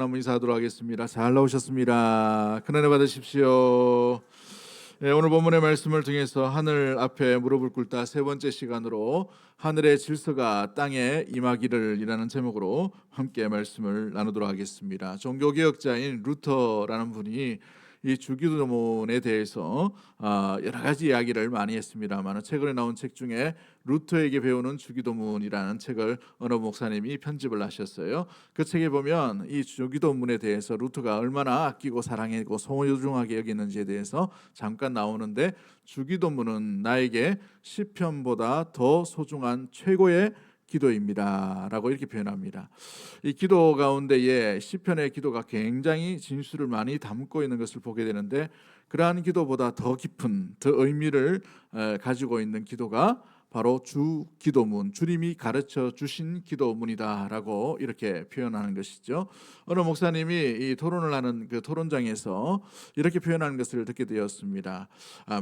한번 인사하도록 하겠습니다. 잘 나오셨습니다. 큰은혜 받으십시오. 오늘 본문의 말씀을 통해서 하늘 앞에 무릎을 꿇다 세 번째 시간으로 하늘의 질서가 땅에 임하기를 이라는 제목으로 함께 말씀을 나누도록 하겠습니다. 종교개혁자인 루터라는 분이 이 주기도문에 대해서 여러 가지 이야기를 많이 했습니다만 최근에 나온 책 중에 루터에게 배우는 주기도문이라는 책을 어느 목사님이 편집을 하셨어요. 그 책에 보면 이 주기도문에 대해서 루터가 얼마나 아끼고 사랑하고 소중하게 여기는지에 대해서 잠깐 나오는데, 주기도문은 나에게 시편보다 더 소중한 최고의 기도입니다 라고 이렇게 표현합니다. 이 기도 가운데에 시편의 기도가 굉장히 진수를 많이 담고 있는 것을 보게 되는데, 그러한 기도보다 더 깊은 더 의미를 가지고 있는 기도가 바로 주기도문, 주님이 가르쳐 주신 기도문이다라고 이렇게 표현하는 것이죠. 어느 목사님이 이 토론을 하는 그 토론장에서 이렇게 표현하는 것을 듣게 되었습니다.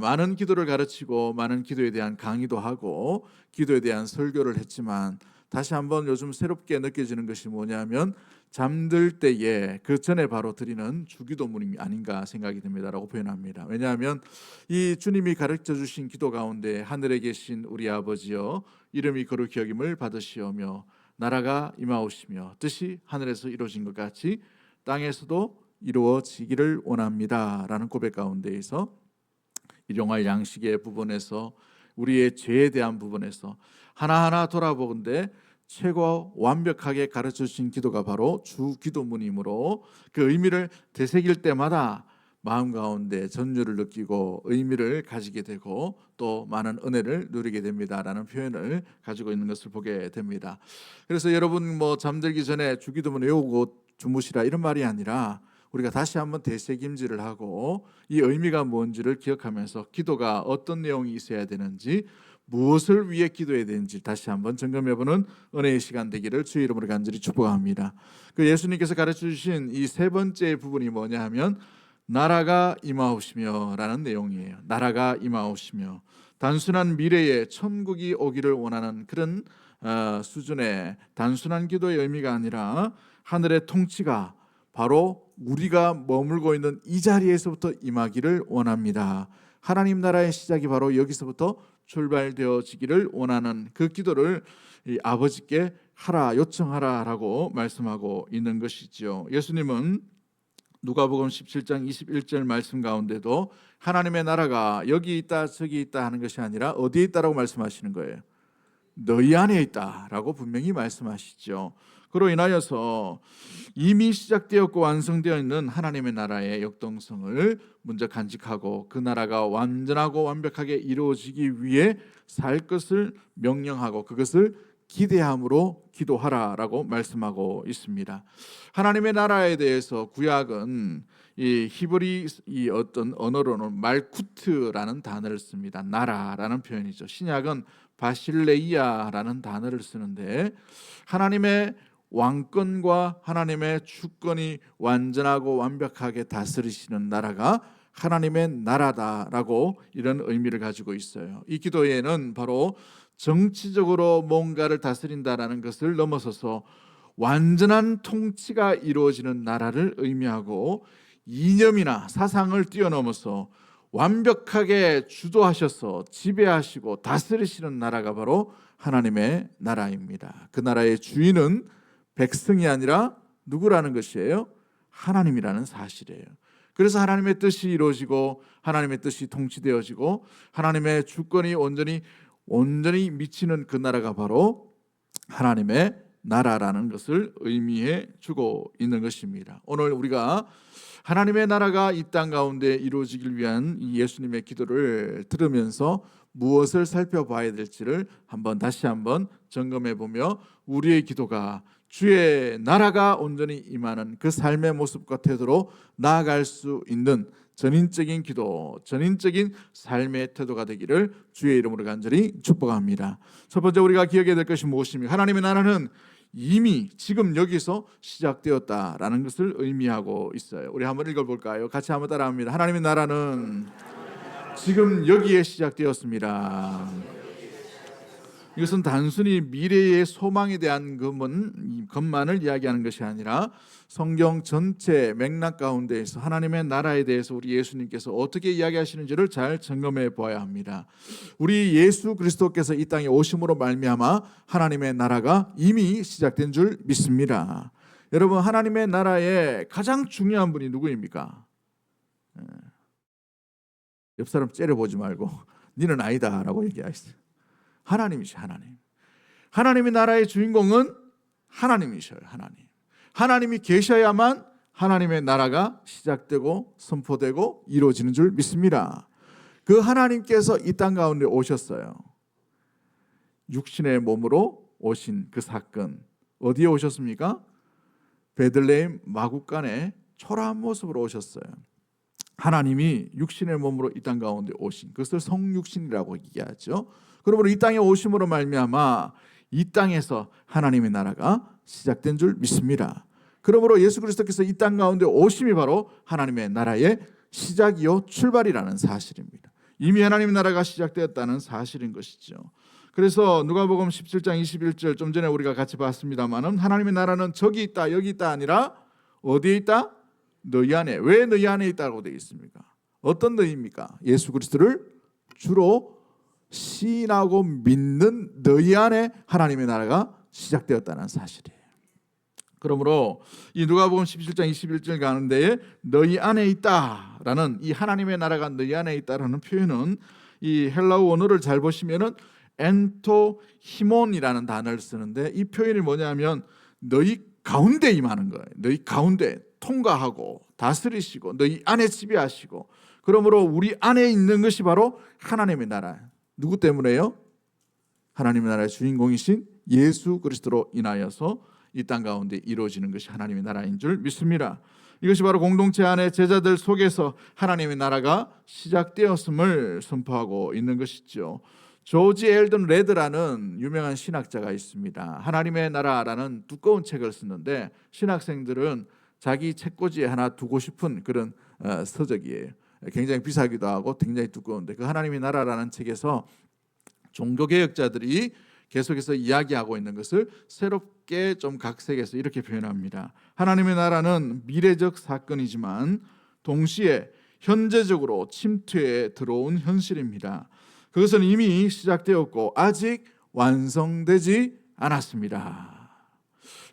많은 기도를 가르치고 많은 기도에 대한 강의도 하고 기도에 대한 설교를 했지만 다시 한번 요즘 새롭게 느껴지는 것이 뭐냐면 잠들 때에 그 전에 바로 드리는 주기도문이 아닌가 생각이 듭니다라고 표현합니다. 왜냐하면 이 주님이 가르쳐 주신 기도 가운데 하늘에 계신 우리 아버지여 이름이 거룩히 여김을 받으시오며 나라가 임하오시며 뜻이 하늘에서 이루어진 것 같이 땅에서도 이루어지기를 원합니다 라는 고백 가운데에서 일용할 양식의 부분에서 우리의 죄에 대한 부분에서 하나하나 돌아보건대 최고 완벽하게 가르쳐 주신 기도가 바로 주기도문이므로 그 의미를 되새길 때마다 마음 가운데 전율을 느끼고 의미를 가지게 되고 또 많은 은혜를 누리게 됩니다라는 표현을 가지고 있는 것을 보게 됩니다. 그래서 여러분 잠들기 전에 주기도문 외우고 주무시라 이런 말이 아니라 우리가 다시 한번 되새김질을 하고 이 의미가 뭔지를 기억하면서 기도가 어떤 내용이 있어야 되는지, 무엇을 위해 기도해야 되는지 다시 한번 점검해보는 은혜의 시간 되기를 주의 이름으로 간절히 축복합니다. 그 예수님께서 가르쳐 주신 이 세 번째 부분이 뭐냐 하면 나라가 임하오시며 라는 내용이에요. 나라가 임하오시며, 단순한 미래에 천국이 오기를 원하는 그런 수준의 단순한 기도의 의미가 아니라 하늘의 통치가 바로 우리가 머물고 있는 이 자리에서부터 임하기를 원합니다. 하나님 나라의 시작이 바로 여기서부터 출발되어지기를 원하는 그 기도를 이 아버지께 하라, 요청하라라고 말씀하고 있는 것이죠. 예수님은 누가복음 17장 21절 말씀 가운데도 하나님의 나라가 여기 있다 저기 있다 하는 것이 아니라 어디에 있다라고 말씀하시는 거예요. 너희 안에 있다라고 분명히 말씀하시죠. 그로 인하여서 이미 시작되었고 완성되어 있는 하나님의 나라의 역동성을 먼저 간직하고 그 나라가 완전하고 완벽하게 이루어지기 위해 살 것을 명령하고 그것을 기대함으로 기도하라라고 말씀하고 있습니다. 하나님의 나라에 대해서 구약은 이 히브리 이 어떤 언어로는 말쿠트라는 단어를 씁니다. 나라라는 표현이죠. 신약은 바실레이아라는 단어를 쓰는데, 하나님의 왕권과 하나님의 주권이 완전하고 완벽하게 다스리시는 나라가 하나님의 나라다라고 이런 의미를 가지고 있어요. 이 기도에는 바로 정치적으로 뭔가를 다스린다라는 것을 넘어서서 완전한 통치가 이루어지는 나라를 의미하고, 이념이나 사상을 뛰어넘어서 완벽하게 주도하셔서 지배하시고 다스리시는 나라가 바로 하나님의 나라입니다. 그 나라의 주인은 백성이 아니라 누구라는 것이에요? 하나님이라는 사실이에요. 그래서 하나님의 뜻이 이루어지고 하나님의 뜻이 통치되어지고 하나님의 주권이 온전히 미치는 그 나라가 바로 하나님의 나라라는 것을 의미해 주고 있는 것입니다. 오늘 우리가 하나님의 나라가 이 땅 가운데 이루어지길 위한 이 예수님의 기도를 들으면서 무엇을 살펴봐야 될지를 다시 한번 점검해 보며 우리의 기도가 주의 나라가 온전히 임하는 그 삶의 모습과 태도로 나아갈 수 있는 전인적인 기도, 전인적인 삶의 태도가 되기를 주의 이름으로 간절히 축복합니다. 첫 번째 우리가 기억해야 될 것이 무엇입니까? 하나님의 나라는 이미 지금 여기서 시작되었다라는 것을 의미하고 있어요. 우리 한번 읽어볼까요? 같이 한번 따라합니다. 하나님의 나라는 지금 여기에 시작되었습니다. 이것은 단순히 미래의 소망에 대한 것만을 이야기하는 것이 아니라 성경 전체 맥락 가운데에서 하나님의 나라에 대해서 우리 예수님께서 어떻게 이야기하시는지를 잘 점검해 보아야 합니다. 우리 예수 그리스도께서 이 땅에 오심으로 말미암아 하나님의 나라가 이미 시작된 줄 믿습니다. 여러분, 하나님의 나라의 가장 중요한 분이 누구입니까? 옆 사람 째려보지 말고 니는 아니다 라고 얘기하세요. 하나님이시. 하나님. 하나님의 나라의 주인공은 하나님이셔요. 하나님이 계셔야만 하나님의 나라가 시작되고 선포되고 이루어지는 줄 믿습니다. 그 하나님께서 이 땅 가운데 오셨어요. 육신의 몸으로 오신 그 사건, 어디에 오셨습니까? 베들레헴 마구간에 초라한 모습으로 오셨어요. 하나님이 육신의 몸으로 이 땅 가운데 오신, 그것을 성육신이라고 얘기하죠. 그러므로 이 땅에 오심으로 말미암아 이 땅에서 하나님의 나라가 시작된 줄 믿습니다. 그러므로 예수 그리스도께서 이 땅 가운데 오심이 바로 하나님의 나라의 시작이요 출발이라는 사실입니다. 이미 하나님의 나라가 시작되었다는 사실인 것이죠. 그래서 누가복음 17장 21절 좀 전에 우리가 같이 봤습니다마는 하나님의 나라는 저기 있다 여기 있다 아니라 어디에 있다? 너희 안에. 왜 너희 안에 있다고 되어 있습니까? 어떤 너희입니까? 예수 그리스도를 주로 시인하고 믿는 너희 안에 하나님의 나라가 시작되었다는 사실이에요. 그러므로 이 누가복음 17장 21절 가는 데에 너희 안에 있다라는 이 하나님의 나라가 너희 안에 있다라는 표현은 이 헬라어 원어를 잘 보시면은 엔토 히몬이라는 단어를 쓰는데 이 표현이 뭐냐면 너희 가운데 임하는 거예요. 너희 가운데 통과하고 다스리시고 너희 안에 지배하시고, 그러므로 우리 안에 있는 것이 바로 하나님의 나라예요. 누구 때문에요? 하나님의 나라의 주인공이신 예수 그리스도로 인하여서 이 땅 가운데 이루어지는 것이 하나님의 나라인 줄 믿습니다. 이것이 바로 공동체 안에 제자들 속에서 하나님의 나라가 시작되었음을 선포하고 있는 것이죠. 조지 엘든 레드라는 유명한 신학자가 있습니다. 하나님의 나라라는 두꺼운 책을 쓰는데 신학생들은 자기 책꽂이에 하나 두고 싶은 그런 서적이에요. 굉장히 비싸기도 하고 굉장히 두꺼운데 그 하나님의 나라라는 책에서 종교개혁자들이 계속해서 이야기하고 있는 것을 새롭게 좀 각색해서 이렇게 표현합니다. 하나님의 나라는 미래적 사건이지만 동시에 현재적으로 침투에 들어온 현실입니다. 그것은 이미 시작되었고 아직 완성되지 않았습니다.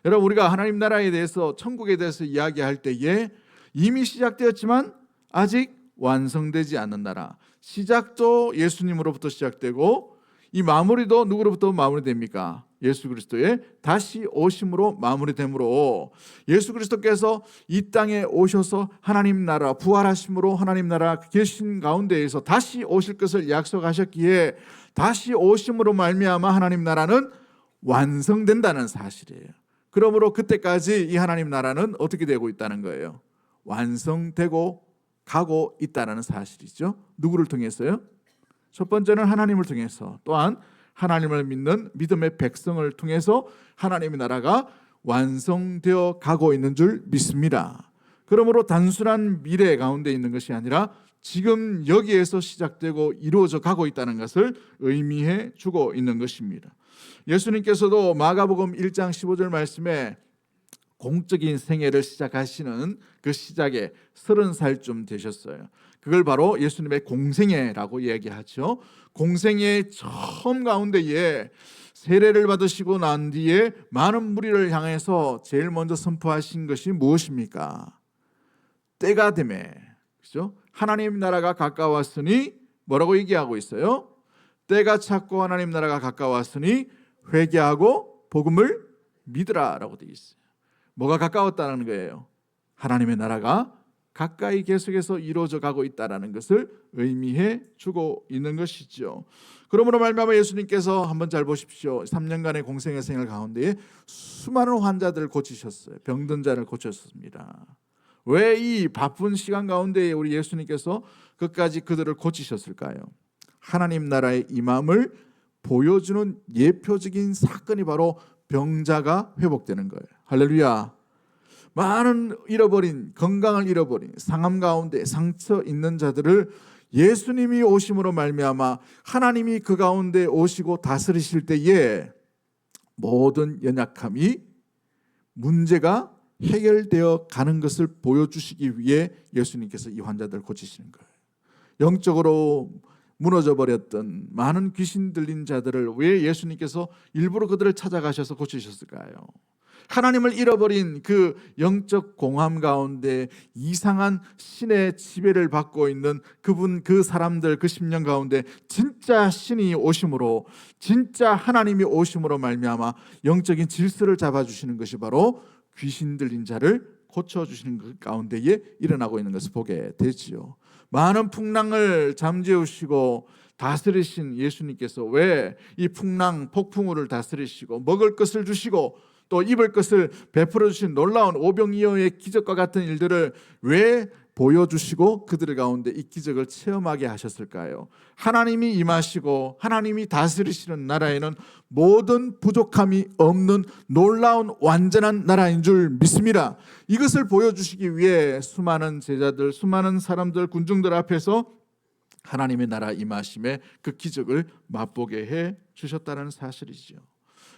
여러분, 우리가 하나님 나라에 대해서, 천국에 대해서 이야기할 때에 이미 시작되었지만 아직 완성되지 않는 나라, 시작도 예수님으로부터 시작되고 이 마무리도 누구로부터 마무리됩니까? 예수 그리스도의 다시 오심으로 마무리되므로 예수 그리스도께서 이 땅에 오셔서 하나님 나라 부활하심으로 하나님 나라 계신 가운데에서 다시 오실 것을 약속하셨기에 다시 오심으로 말미암아 하나님 나라는 완성된다는 사실이에요. 그러므로 그때까지 이 하나님 나라는 어떻게 되고 있다는 거예요? 완성되고 가고 있다는 사실이죠. 누구를 통해서요? 첫 번째는 하나님을 통해서, 또한 하나님을 믿는 믿음의 백성을 통해서 하나님의 나라가 완성되어 가고 있는 줄 믿습니다. 그러므로 단순한 미래 가운데 있는 것이 아니라 지금 여기에서 시작되고 이루어져 가고 있다는 것을 의미해 주고 있는 것입니다. 예수님께서도 마가복음 1장 15절 말씀에 공적인 생애를 시작하시는 그 시작에 30살쯤 되셨어요. 그걸 바로 예수님의 공생애라고 이야기하죠. 공생애 처음 가운데에 세례를 받으시고 난 뒤에 많은 무리를 향해서 제일 먼저 선포하신 것이 무엇입니까? 때가 되매, 그죠? 하나님 나라가 가까웠으니 뭐라고 얘기하고 있어요? 때가 찼고 하나님 나라가 가까웠으니 회개하고 복음을 믿으라라고 되어 있어요. 뭐가 가까웠다는 거예요? 하나님의 나라가 가까이 계속해서 이루어져 가고 있다는 것을 의미해 주고 있는 것이죠. 그러므로 말미암아 예수님께서 한번 잘 보십시오. 3년간의 공생의 생활 가운데 수많은 환자들을 고치셨어요. 병든 자를 고쳤습니다. 왜 이 바쁜 시간 가운데 우리 예수님께서 끝까지 그들을 고치셨을까요? 하나님 나라의 임함을 보여주는 예표적인 사건이 바로 병자가 회복되는 거예요. 할렐루야. 많은 잃어버린, 건강을 잃어버린, 상함 가운데 상처 있는 자들을 예수님이 오심으로 말미암아 하나님이 그 가운데 오시고 다스리실 때에 모든 연약함이 문제가 해결되어 가는 것을 보여주시기 위해 예수님께서 이 환자들을 고치시는 거예요. 영적으로 무너져 버렸던 많은 귀신 들린 자들을 왜 예수님께서 일부러 그들을 찾아가셔서 고치셨을까요? 하나님을 잃어버린 그 영적 공함 가운데 이상한 신의 지배를 받고 있는 그 사람들, 그 10년 가운데 진짜 신이 오심으로, 진짜 하나님이 오심으로 말미암아 영적인 질서를 잡아주시는 것이 바로 귀신 들린 자를 고쳐주시는 것 가운데에 일어나고 있는 것을 보게 되지요. 많은 풍랑을 잠재우시고 다스리신 예수님께서 왜 이 풍랑, 폭풍우를 다스리시고 먹을 것을 주시고 또 입을 것을 베풀어 주신 놀라운 오병이어의 기적과 같은 일들을 왜 보여주시고 그들 가운데 이 기적을 체험하게 하셨을까요? 하나님이 임하시고 하나님이 다스리시는 나라에는 모든 부족함이 없는 놀라운 완전한 나라인 줄 믿습니다. 이것을 보여주시기 위해 수많은 제자들, 수많은 사람들, 군중들 앞에서 하나님의 나라 임하심의 그 기적을 맛보게 해 주셨다는 사실이지요.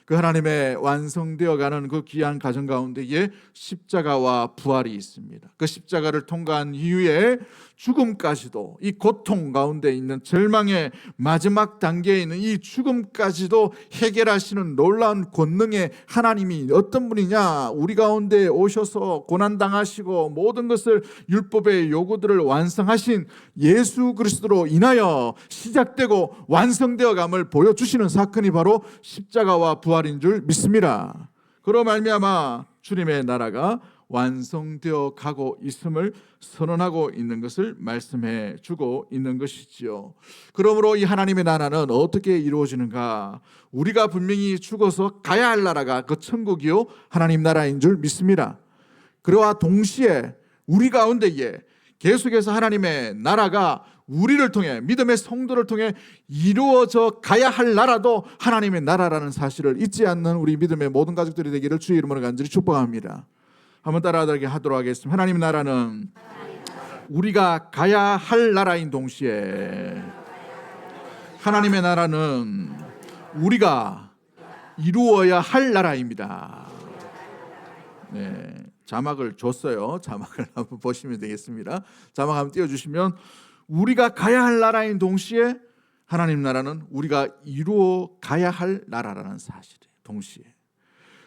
그 하나님의 완성되어가는 그 귀한 가정 가운데에 십자가와 부활이 있습니다. 그 십자가를 통과한 이후에 죽음까지도, 이 고통 가운데 있는 절망의 마지막 단계에 있는 이 죽음까지도 해결하시는 놀라운 권능의 하나님이 어떤 분이냐? 우리 가운데 오셔서 고난당하시고 모든 것을 율법의 요구들을 완성하신 예수 그리스도로 인하여 시작되고 완성되어감을 보여주시는 사건이 바로 십자가와 부활인 줄 믿습니다. 그로 말미암아 주님의 나라가 완성되어 가고 있음을 선언하고 있는 것을 말씀해 주고 있는 것이지요. 그러므로 이 하나님의 나라는 어떻게 이루어지는가? 우리가 분명히 죽어서 가야 할 나라가 그 천국이요 하나님 나라인 줄 믿습니다. 그와 동시에 우리 가운데에 계속해서 하나님의 나라가 우리를 통해, 믿음의 성도를 통해 이루어져 가야 할 나라도 하나님의 나라라는 사실을 잊지 않는 우리 믿음의 모든 가족들이 되기를 주의 이름으로 간절히 축복합니다. 한번 따라하게 하도록 하겠습니다. 하나님의 나라는 우리가 가야 할 나라인 동시에 하나님의 나라는 우리가 이루어야 할 나라입니다. 네, 자막을 줬어요. 자막을 한번 보시면 되겠습니다. 자막 한번 띄워주시면, 우리가 가야 할 나라인 동시에 하나님 나라는 우리가 이루어 가야 할 나라라는 사실이에요. 동시에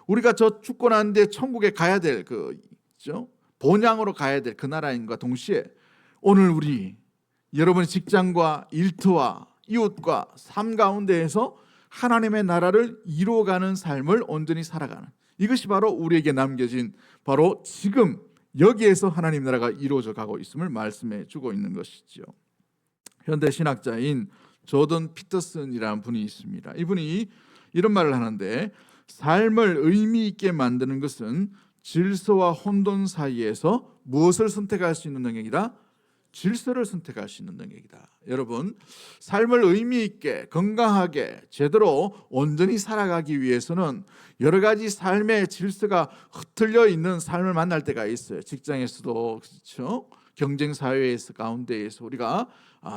우리가 저 죽고 난 뒤에 천국에 가야 될 본향으로 가야 될 그 나라인과 동시에 오늘 우리 여러분의 직장과 일터와 이웃과 삶 가운데에서 하나님의 나라를 이루어가는 삶을 온전히 살아가는, 이것이 바로 우리에게 남겨진 바로 지금 여기에서 하나님 나라가 이루어져 가고 있음을 말씀해 주고 있는 것이죠. 현대 신학자인 조던 피터슨이라는 분이 있습니다. 이분이 이런 말을 하는데, 삶을 의미 있게 만드는 것은 질서와 혼돈 사이에서 무엇을 선택할 수 있는 능력이다? 질서를 선택할 수 있는 능력이다. 여러분, 삶을 의미 있게 건강하게 제대로 온전히 살아가기 위해서는 여러 가지 삶의 질서가 흐트려 있는 삶을 만날 때가 있어요. 직장에서도 그렇죠. 경쟁 사회에서 가운데에서 우리가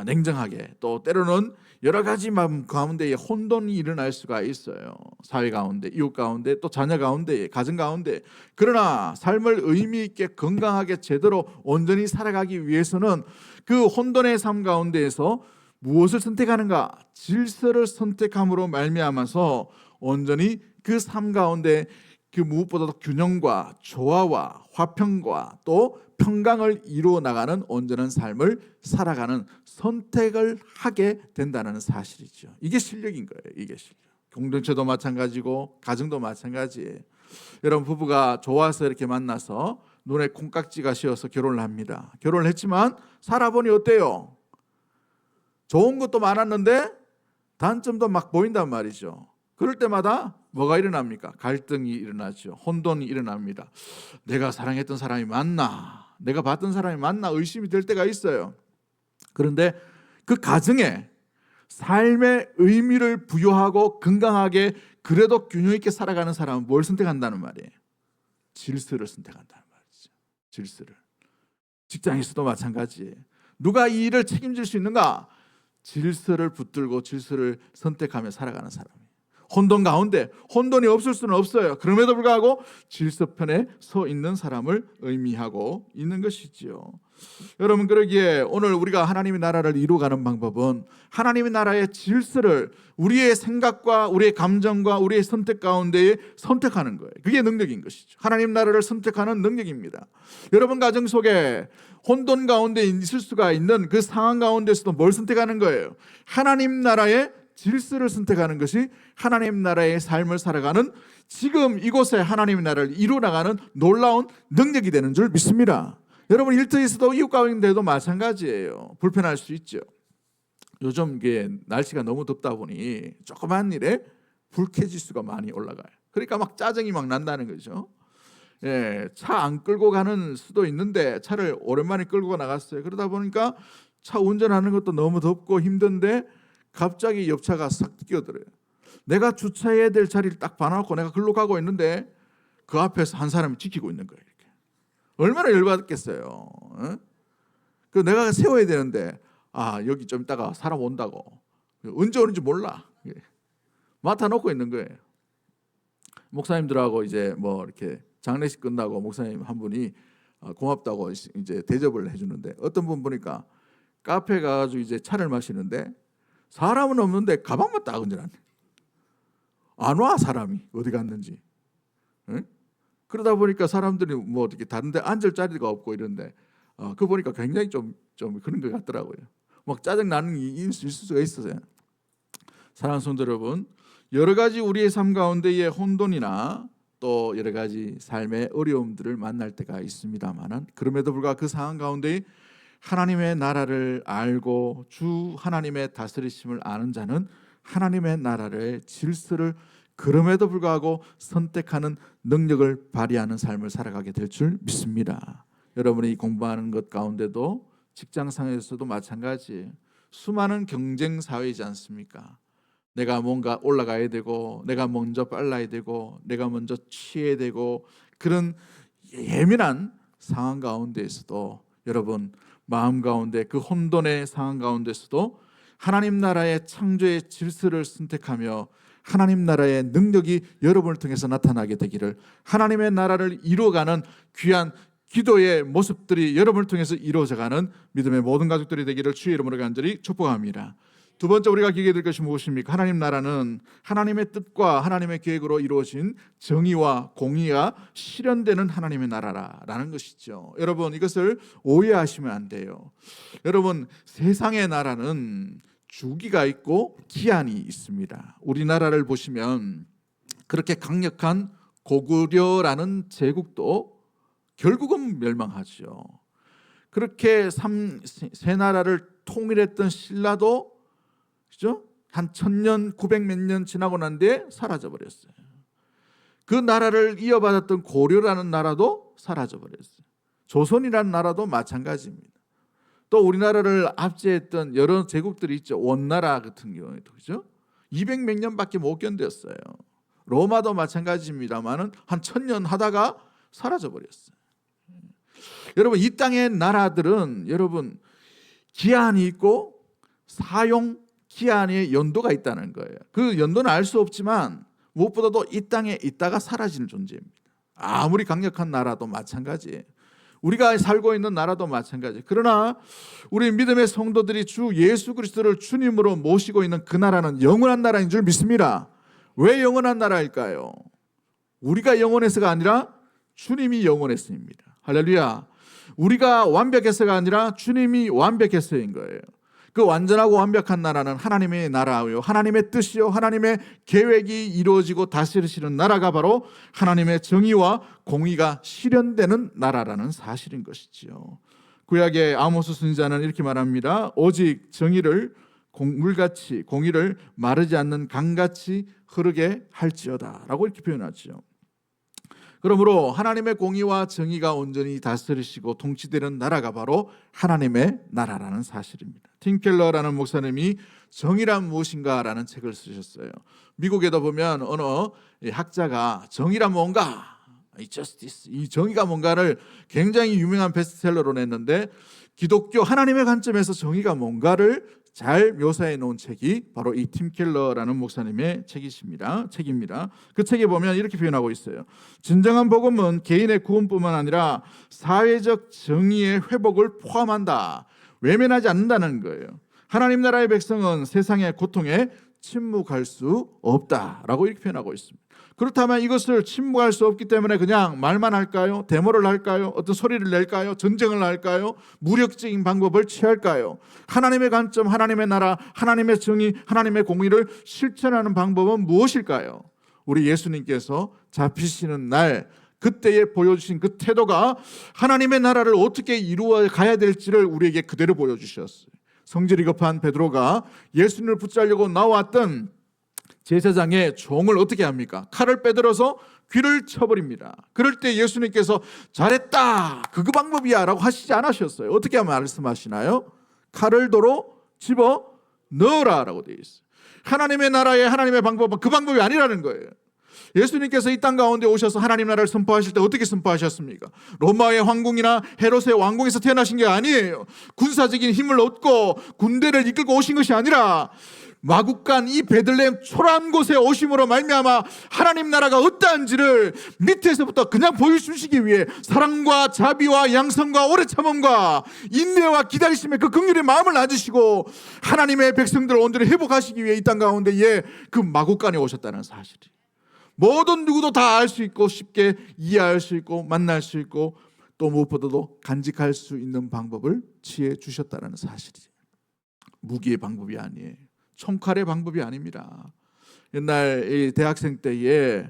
냉정하게, 또 때로는 여러 가지 마음 가운데에 혼돈이 일어날 수가 있어요. 사회 가운데, 이웃 가운데, 또 자녀 가운데, 가정 가운데. 그러나 삶을 의미 있게 건강하게 제대로 온전히 살아가기 위해서는 그 혼돈의 삶 가운데에서 무엇을 선택하는가? 질서를 선택함으로 말미암아서 온전히 그 삶 가운데 그 무엇보다도 균형과 조화와 화평과 또 평강을 이루어 나가는 온전한 삶을 살아가는 선택을 하게 된다는 사실이죠. 이게 실력인 거예요. 이게 실력. 공동체도 마찬가지고 가정도 마찬가지예요. 여러분, 부부가 좋아서 이렇게 만나서 눈에 콩깍지가 씌어서 결혼을 합니다. 결혼을 했지만 살아보니 어때요? 좋은 것도 많았는데 단점도 막 보인단 말이죠. 그럴 때마다 뭐가 일어납니까? 갈등이 일어나죠. 혼돈이 일어납니다. 내가 사랑했던 사람이 맞나? 내가 봤던 사람이 맞나? 의심이 될 때가 있어요. 그런데 그 가정에 삶의 의미를 부여하고 건강하게 그래도 균형 있게 살아가는 사람은 뭘 선택한다는 말이에요? 질서를 선택한다는 말이죠. 질서를. 직장에서도 마찬가지예요. 누가 이 일을 책임질 수 있는가? 질서를 붙들고 질서를 선택하며 살아가는 사람이에요. 혼돈 가운데 혼돈이 없을 수는 없어요. 그럼에도 불구하고 질서편에 서 있는 사람을 의미하고 있는 것이지요. 여러분, 그러기에 오늘 우리가 하나님의 나라를 이루어가는 방법은 하나님의 나라의 질서를 우리의 생각과 우리의 감정과 우리의 선택 가운데에 선택하는 거예요. 그게 능력인 것이죠. 하나님 나라를 선택하는 능력입니다. 여러분 가정 속에 혼돈 가운데 있을 수가 있는 그 상황 가운데서도 뭘 선택하는 거예요? 하나님 나라의 질서를 선택하는 것이 하나님 나라의 삶을 살아가는, 지금 이곳에 하나님의 나라를 이루어나가는 놀라운 능력이 되는 줄 믿습니다. 여러분, 일터에서도 이웃 가운데도 마찬가지예요. 불편할 수 있죠. 요즘 이게 날씨가 너무 덥다 보니 조그만 일에 불쾌지수가 많이 올라가요. 그러니까 막 짜증이 막 난다는 거죠. 차 안 끌고 가는 수도 있는데 차를 오랜만에 끌고 나갔어요. 그러다 보니까 차 운전하는 것도 너무 덥고 힘든데 갑자기 옆차가 싹 끼어들어요. 내가 주차해야 될 자리를 딱 봐놓고 내가 글로 가고 있는데 그 앞에서 한 사람이 지키고 있는 거예요. 이렇게. 얼마나 열받겠어요. 그 내가 세워야 되는데 여기 좀 있다가 사람 온다고, 언제 오는지 몰라, 맡아놓고 있는 거예요. 목사님들하고 이제 뭐 이렇게 장례식 끝나고 목사님 한 분이 고맙다고 이제 대접을 해주는데, 어떤 분 보니까 카페 가가지고 이제 차를 마시는데 사람은 없는데 가방만 딱 얹어놨네. 안 와, 사람이 어디 갔는지. 그러다 보니까 사람들이 뭐 어떻게 다른데 앉을 자리가 없고 이런데 그거 보니까 굉장히 좀 그런 것 같더라고요. 막 짜증 나는 게 있을 수가 있어요. 사랑하는 성도 여러분, 여러 가지 우리의 삶 가운데의 혼돈이나 또 여러 가지 삶의 어려움들을 만날 때가 있습니다만은, 그럼에도 불구하고 그 상황 가운데 하나님의 나라를 알고 주 하나님의 다스리심을 아는 자는 하나님의 나라의 질서를 그럼에도 불구하고 선택하는 능력을 발휘하는 삶을 살아가게 될 줄 믿습니다. 여러분이 공부하는 것 가운데도 직장상에서도 마찬가지예요. 수많은 경쟁 사회이지 않습니까? 내가 뭔가 올라가야 되고, 내가 먼저 빨라야 되고, 내가 먼저 취해야 되고, 그런 예민한 상황 가운데에서도 여러분, 마음 가운데 그 혼돈의 상황 가운데서도 하나님 나라의 창조의 질서를 선택하며 하나님 나라의 능력이 여러분을 통해서 나타나게 되기를, 하나님의 나라를 이루어가는 귀한 기도의 모습들이 여러분을 통해서 이루어져가는 믿음의 모든 가족들이 되기를 주의 이름으로 간절히 축복합니다. 두 번째 우리가 기억해야 될 것이 무엇입니까? 하나님 나라는 하나님의 뜻과 하나님의 계획으로 이루어진 정의와 공의가 실현되는 하나님의 나라라는 것이죠. 여러분, 이것을 오해하시면 안 돼요. 여러분, 세상의 나라는 주기가 있고 기한이 있습니다. 우리나라를 보시면 그렇게 강력한 고구려라는 제국도 결국은 멸망하죠. 그렇게 세 나라를 통일했던 신라도 그죠? 한 1000년 900몇 년 지나고 난 뒤에 사라져 버렸어요. 그 나라를 이어받았던 고려라는 나라도 사라져 버렸어요. 조선이라는 나라도 마찬가지입니다. 또 우리나라를 압제했던 여러 제국들이 있죠. 원나라 같은 경우에도 그죠? 200몇 년밖에 못 견뎠어요. 로마도 마찬가지입니다만은 한 1000년 하다가 사라져 버렸어요. 여러분, 이 땅의 나라들은 여러분 기한이 있고 사용 기한의 연도가 있다는 거예요. 그 연도는 알 수 없지만 무엇보다도 이 땅에 있다가 사라지는 존재입니다. 아무리 강력한 나라도 마찬가지예요. 우리가 살고 있는 나라도 마찬가지. 그러나 우리 믿음의 성도들이 주 예수 그리스도를 주님으로 모시고 있는 그 나라는 영원한 나라인 줄 믿습니다. 왜 영원한 나라일까요? 우리가 영원해서가 아니라 주님이 영원해서입니다. 할렐루야. 우리가 완벽해서가 아니라 주님이 완벽해서인 거예요. 그 완전하고 완벽한 나라는 하나님의 나라요, 하나님의 뜻이요, 하나님의 계획이 이루어지고 다스리시는 나라가 바로 하나님의 정의와 공의가 실현되는 나라라는 사실인 것이지요. 구약의 아모스 선지자는 이렇게 말합니다. 오직 정의를 물같이, 공의를 마르지 않는 강같이 흐르게 할지어다 라고 이렇게 표현하죠. 그러므로 하나님의 공의와 정의가 온전히 다스리시고 통치되는 나라가 바로 하나님의 나라라는 사실입니다. 팀 켈러라는 목사님이 정의란 무엇인가 라는 책을 쓰셨어요. 미국에도 보면 어느 학자가 정의란 뭔가 이 justice, 이 정의가 뭔가를 굉장히 유명한 베스트셀러로 냈는데 기독교 하나님의 관점에서 정의가 뭔가를 잘 묘사해 놓은 책이 바로 이 팀 켈러라는 목사님의 책입니다. 그 책에 보면 이렇게 표현하고 있어요. 진정한 복음은 개인의 구원뿐만 아니라 사회적 정의의 회복을 포함한다. 외면하지 않는다는 거예요. 하나님 나라의 백성은 세상의 고통에 침묵할 수 없다라고 이렇게 표현하고 있습니다. 그렇다면 이것을 침묵할 수 없기 때문에 그냥 말만 할까요? 데모를 할까요? 어떤 소리를 낼까요? 전쟁을 할까요? 무력적인 방법을 취할까요? 하나님의 관점, 하나님의 나라, 하나님의 정의, 하나님의 공의를 실천하는 방법은 무엇일까요? 우리 예수님께서 잡히시는 날 그때에 보여주신 그 태도가 하나님의 나라를 어떻게 이루어 가야 될지를 우리에게 그대로 보여주셨어요. 성질이 급한 베드로가 예수님을 붙잡으려고 나왔던 제사장의 종을 어떻게 합니까? 칼을 빼들어서 귀를 쳐버립니다. 그럴 때 예수님께서 잘했다, 그거 방법이야 라고 하시지 않으셨어요. 어떻게 말씀하시나요? 칼을 도로 집어 넣어라 라고 되어 있어요. 하나님의 나라의 하나님의 방법은 그 방법이 아니라는 거예요. 예수님께서 이 땅 가운데 오셔서 하나님 나라를 선포하실 때 어떻게 선포하셨습니까? 로마의 황궁이나 헤롯의 왕궁에서 태어나신 게 아니에요. 군사적인 힘을 얻고 군대를 이끌고 오신 것이 아니라 마국간 이 베들레헴 초라한 곳에 오심으로 말미암아 하나님 나라가 어떠한지를 밑에서부터 그냥 보여주시기 위해 사랑과 자비와 양성과 오래 참음과 인내와 기다리심의 그 긍휼의 마음을 놔주시고 하나님의 백성들을 온전히 회복하시기 위해 이 땅 가운데에 그 마국간에 오셨다는 사실이 모든 누구도 다 알 수 있고 쉽게 이해할 수 있고 만날 수 있고 또 무엇보다도 간직할 수 있는 방법을 취해 주셨다는 사실이죠. 무기의 방법이 아니에요. 총칼의 방법이 아닙니다. 옛날 대학생 때에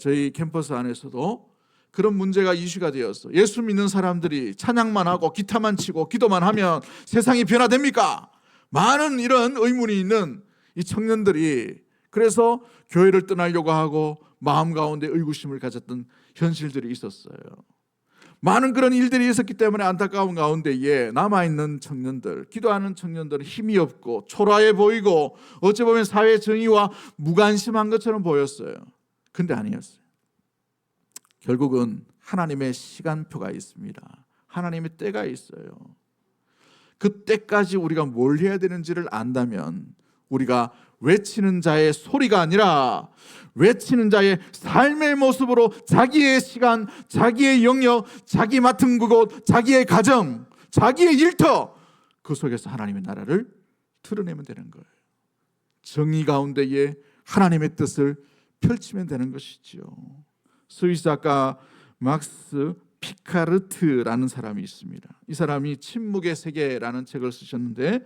저희 캠퍼스 안에서도 그런 문제가 이슈가 되었어. 예수 믿는 사람들이 찬양만 하고 기타만 치고 기도만 하면 세상이 변화됩니까? 많은 이런 의문이 있는 이 청년들이 그래서 교회를 떠나려고 하고 마음 가운데 의구심을 가졌던 현실들이 있었어요. 많은 그런 일들이 있었기 때문에 안타까운 가운데에 남아있는 청년들, 기도하는 청년들은 힘이 없고 초라해 보이고 어찌 보면 사회 정의와 무관심한 것처럼 보였어요. 근데 아니었어요. 결국은 하나님의 시간표가 있습니다. 하나님의 때가 있어요. 그 때까지 우리가 뭘 해야 되는지를 안다면 우리가 외치는 자의 소리가 아니라 외치는 자의 삶의 모습으로 자기의 시간, 자기의 영역, 자기 맡은 그곳, 자기의 가정, 자기의 일터 그 속에서 하나님의 나라를 드러내면 되는 거예요. 정의 가운데에 하나님의 뜻을 펼치면 되는 것이지요. 스위스 작가 막스 피카르트라는 사람이 있습니다. 이 사람이 침묵의 세계라는 책을 쓰셨는데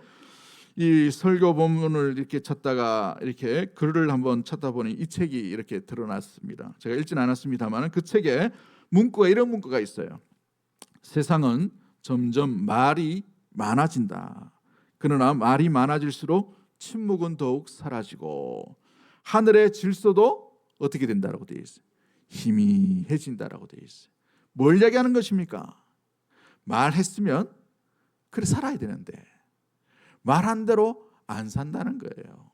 이 설교 본문을 이렇게 찾다가 이렇게 글을 한번 찾다 보니 이 책이 이렇게 드러났습니다. 제가 읽지는 않았습니다만 그 책에 문구가 이런 문구가 있어요. 세상은 점점 말이 많아진다. 그러나 말이 많아질수록 침묵은 더욱 사라지고 하늘의 질서도 어떻게 된다라고 되어 있어요. 희미해진다라고 되어 있어요. 뭘 얘기하는 것입니까? 말했으면 그래 살아야 되는데 말한 대로 안 산다는 거예요.